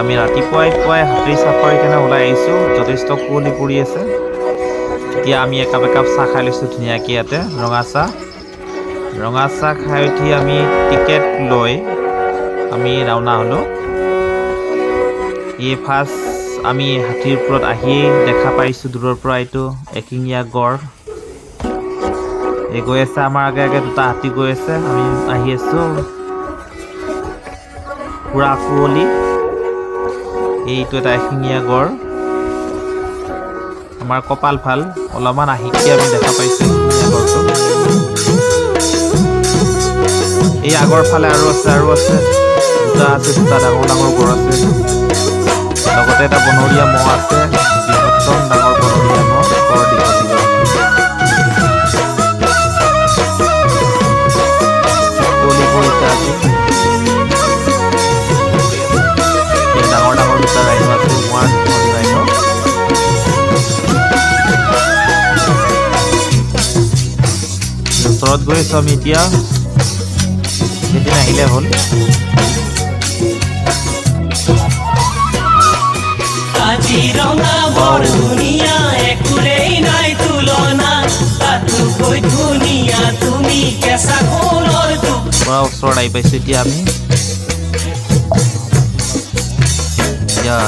আমি ৰাতিপুৱাই হাতী চাফাৰী কাৰণে ওলাই আহিছোঁ। যথেষ্ট কুঁৱলী পৰি আছে। এতিয়া আমি একাপ চাহ খাই লৈছোঁ ধুনীয়াকৈ ইয়াতে ৰঙা চাহ খাই উঠি আমি টিকেট লৈ আমি ৰাওনা হ'লোঁ। এই ফাৰ্ষ্ট আমি হাতীৰ ওপৰত আহিয়েই দেখা পাইছোঁ দূৰৰ পৰা এইটো এশিঙীয়া গড়। এই গৈ আছে আমাৰ আগে দুটা হাতী গৈ আছে। আমি আহি আছোঁ পুৰা কুঁৱলী। এইটো এটা এশিঙীয়া গড়। আমাৰ কপাল ভাল, অলপমান আহিকে আমি দেখা পাইছোঁ এশিঙীয়া গড়টো। এই আগৰ ফালে আৰু আছে দুটা ডাঙৰ গড় আছে। লগতে এটা বনৰীয়া ম'হ আছে, বৃহত্তম ডাঙৰ বনৰীয়া ম'হ, বৰ দীঘল। কুঁৱলী পৰিছে আজি। ডাঙৰ দুটা ৰাইনো আছে, ওৱান ৰাইনো। ওচৰত গৈ আছোঁ আমি এতিয়া। সেইদিন আহিলে হ'ল। পৰা ওচৰত আহি পাইছোঁ এতিয়া আমি।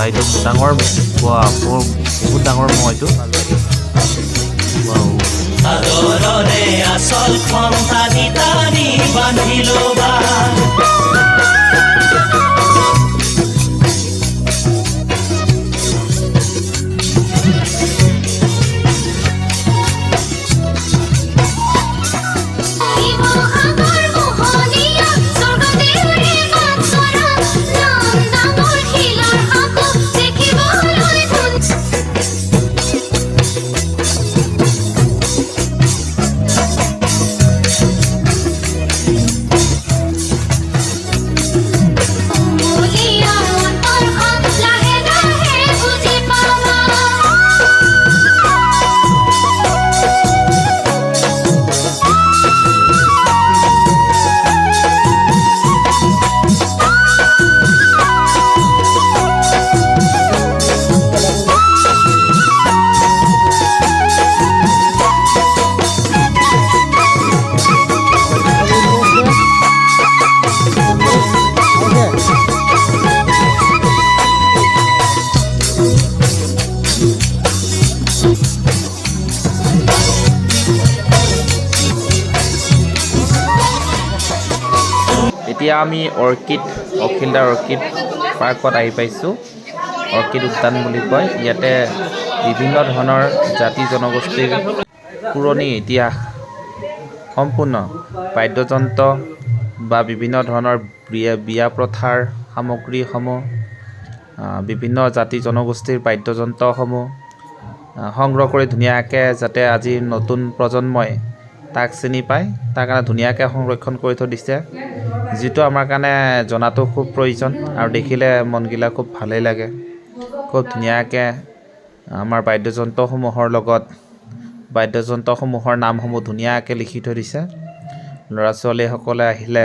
এইটো ডাঙৰ বহুত ডাঙৰ ম'হ এইটো। আচল ক্ষমতা দিতানি বান্ধিলো বা এতিয়া আমি অখিলদাৰ অৰ্কিড পাৰ্কত আহি পাইছোঁ। অৰ্কিড উদ্যান বুলি কয়। ইয়াতে বিভিন্ন ধৰণৰ জাতি জনগোষ্ঠীৰ পুৰণি ইতিহাস সম্পূৰ্ণ বাদ্যযন্ত্ৰ বা বিভিন্ন ধৰণৰ বিয়া প্ৰথাৰ সামগ্ৰীসমূহ, বিভিন্ন জাতি জনগোষ্ঠীৰ বাদ্যযন্ত্ৰসমূহ সংগ্ৰহ কৰি ধুনীয়াকৈ যাতে আজিৰ নতুন প্ৰজন্মই তাক চিনি পায়, তাৰ কাৰণে ধুনীয়াকৈ সংৰক্ষণ কৰি থৈ দিছে, যিটো আমাৰ কাৰণে জনাটো খুব প্ৰয়োজন আৰু দেখিলে মনগিলা খুব ভালেই লাগে। খুব ধুনীয়াকৈ আমাৰ বাদ্যযন্ত্ৰসমূহৰ নামসমূহ ধুনীয়াকৈ লিখি থৈ দিছে। ল'ৰা ছোৱালীসকলে আহিলে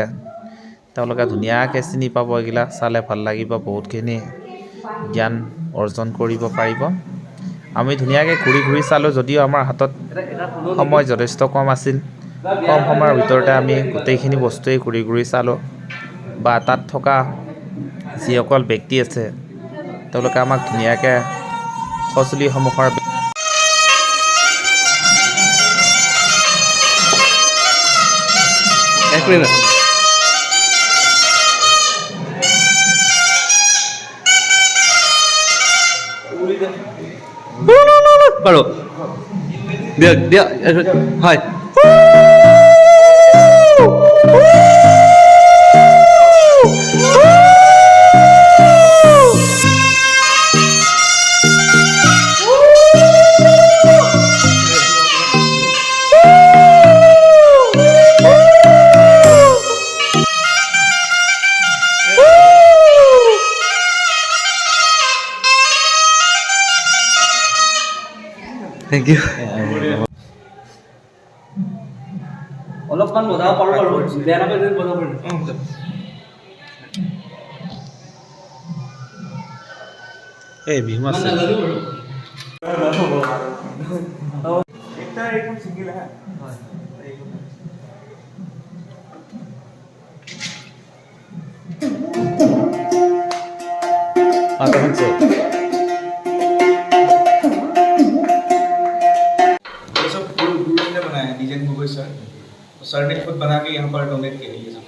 তেওঁলোকে ধুনীয়াকৈ চিনি পাব। এইগিলা চালে ভাল লাগিব, বহুতখিনি জ্ঞান অৰ্জন কৰিব পাৰিব। আমি ধুনীয়াকৈ ঘূৰি চালোঁ, যদিও আমাৰ হাতত সময় যথেষ্ট কম আছিল। কম সময়ৰ ভিতৰতে আমি গোটেইখিনি বস্তুৱেই ঘূৰি চালোঁ। বা তাত থকা যিসকল ব্যক্তি আছে তেওঁলোকে আমাক ধুনীয়াকৈ সঁজুলিসমূহৰ বাৰু দিয়া হয়। Thank you. অলপমান বজাব পাৰোঁ বাৰু, বেয়া নাপায় যদি বজাব পাৰোঁ। এই বিহু আছে ये सब गुरु ने बनाया है डिजाइन गगोई सर सर ने खुद बना के यहाँ पर डोनेट किया ये सब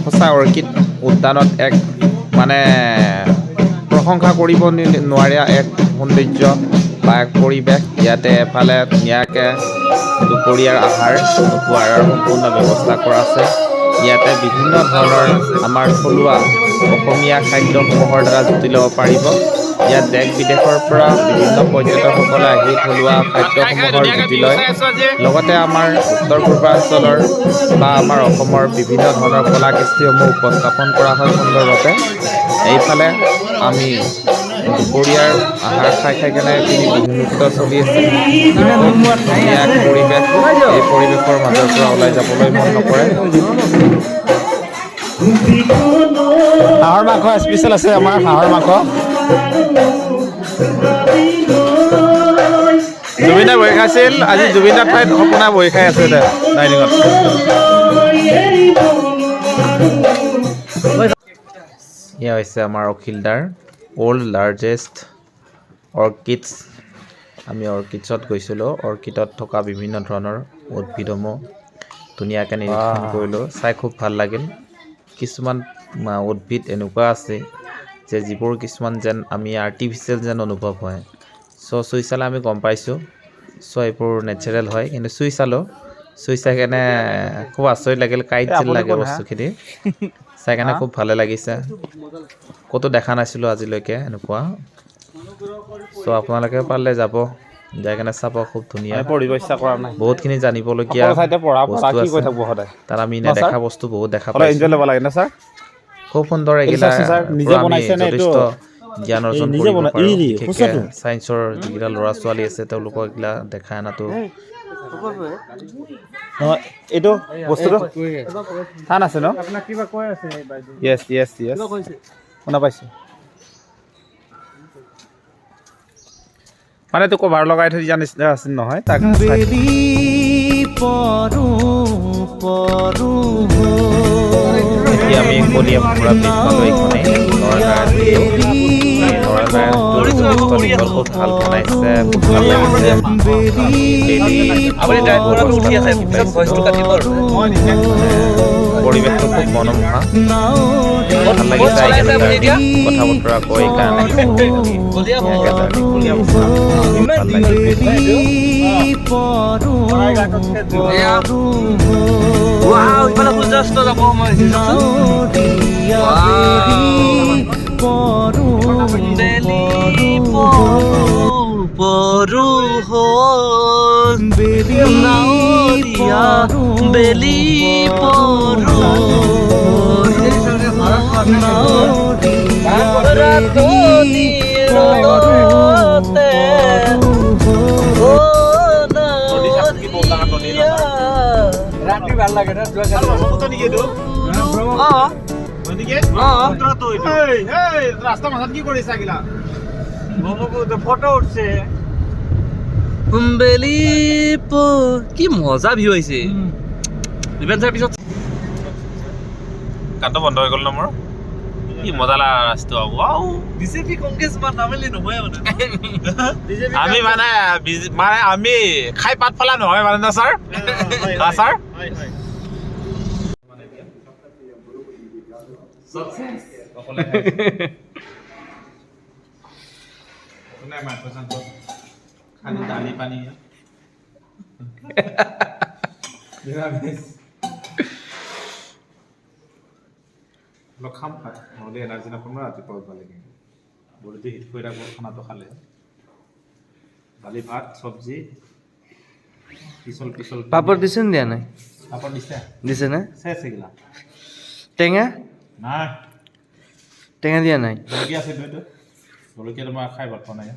সঁচা অৰ্কিড উদ্যানত এক মানে প্ৰশংসা কৰিব নোৱাৰা এক সৌন্দৰ্য বা এক পৰিৱেশ ইয়াতে এফালে ধুনীয়াকৈ দুপৰীয়াৰ আহাৰ খোৱাৰ সম্পূৰ্ণ ব্যৱস্থা কৰা আছে ইয়াতে বিভিন্ন ধৰণৰ আমাৰ থলুৱা অসমীয়া খাদ্যসমূহৰ দ্বাৰা জুতি ল'ব পাৰিব ইয়াত দেশ বিদেশৰ পৰা বিভিন্ন পৰ্যটকসকলে আহি থলুৱা খাদ্যসমূহৰ জুতি লয় লগতে আমাৰ উত্তৰ পূৰ্বাঞ্চলৰ বা আমাৰ অসমৰ বিভিন্ন ধৰণৰ কলা কৃষ্টিসমূহ উপস্থাপন কৰা হয় সুন্দৰভাৱে এইফালে আমি দুপৰীয়াৰ আহাৰ খাই কেনে বিহু নৃত্য চলি আছে ধুনীয়া পৰিৱেশ এই পৰিৱেশৰ মাজৰ পৰা ওলাই যাবলৈ মন নকৰে হাঁহৰ মাংস স্পেচিয়েল আছে আমাৰ হাঁহৰ মাংস জুবিনে বহি খাইছিল আজি জুবিনৰ ঠাইত সপোনা বহি খাই আছে ডাইনিঙত এয়া হৈছে আমাৰ অখিলদাৰ ৱৰ্ল্ড লাৰ্জেষ্ট অৰ্কিডছ আমি অৰ্কিডছত গৈছিলোঁ অৰ্কিডত থকা বিভিন্ন ধৰণৰ উদ্ভিদসমূহ ধুনীয়াকৈ নিৰীক্ষণ কৰিলোঁ চাই খুব ভাল লাগিল কিছুমান উদ্ভিদ এনেকুৱা আছে যে যিবোৰ কিছুমান যেন আমি আৰ্টিফিচিয়েল যেন অনুভৱ হয় চুই চালে আমি গম পাইছোঁ এইবোৰ নেচাৰেল হয় কিন্তু চুই চাই কেনে খুব আচৰিত লাগিল কাইট যেন লাগে বস্তুখিনি চাই কেনে খুব ভালে লাগিছে ক'তো দেখা নাছিলোঁ আজিলৈকে এনেকুৱা আপোনালোকে পাৰিলে যাব যাই কেনে চাব খুব ধুনীয়া বহুতখিনি জানিবলগীয়া তাত আমি নেদেখা বস্তু বহুত দেখা পাইছোঁ খুব সুন্দৰ এগিলা যথেষ্ট জ্ঞান অৰ্জন কৰিব পাৰোঁ বিশেষকৈ ছায়েন্সৰ যিকেইটা ল'ৰা ছোৱালী আছে তেওঁলোকক এইগিলা দেখা অনাটো এইটো বস্তুটো টান আছে ন য়েছ য়েছ য়েছ শুনা পাইছোঁ মানে তো কভাৰ লগাই থৈ দিয়া নিচিনা আছিল নহয় তাক এতিয়া আমি কলীয়া পুৰা ব্ৰিজ পালোঁ এইখনেই নৰাগাঁৱত খুব ভাল বনাইছে, খুব ভাল লাগিছে। আপুনি ড্ৰাইভ কৰাটো উঠি আছে, পিছত ভইচটো কাটিব আৰু। পৰিৱেশটো খুব মনোমোহা, ভাল লাগিছে আহি কেনে কথা বতৰা কৈ কাৰণে ধুনীয়াকৈ জাৰ্ণি কৰি আহিছোঁ। ভাল লাগিছে। ৱাও, ইফালে সূৰ্যাস্ত যাব সময় হৈছে চাওকচোন। বেলি পৰো হ'ল, নাৱৰীয়া বেলি পৰো ৰাতনি ৰদতে ৰাতি ভাল লাগে না ৰাস্তা মাজত কি কৰিছা গিলা ফটো উঠছে বেলি কি মজা ভিউ আহিছে। ইভেণ্টৰ পিছত কাটো বন্ধ হৈ গ'ল ন মোৰ, কি মজা লাগা ৰাস্তা। ৱাও, বিজেপি কংগ্ৰেছ বা নামিলে নহয় মানে আমি মানে আমি খাই পাত ফালা নহয় মানে না ছাৰ। ছাৰ খালি দালি পানী খাম খাই নহ'লে এনাৰ্জি নাপাম ন ৰাতিপুৱা উঠিব লাগে। বডিটো হিট কৰি ৰাখিব খানাটো খালে। দালি ভাত চব্জি পিছল পিছল পাপড় দিছে নে দিয়া নাই? পাপড় দিছে দিছে না? চেছ এগিলা টেঙা নাই, টেঙা দিয়া নাই? জলকীয়া আছে এইটো, জলকীয়াটো মই খাই ভাল পোৱা নাই।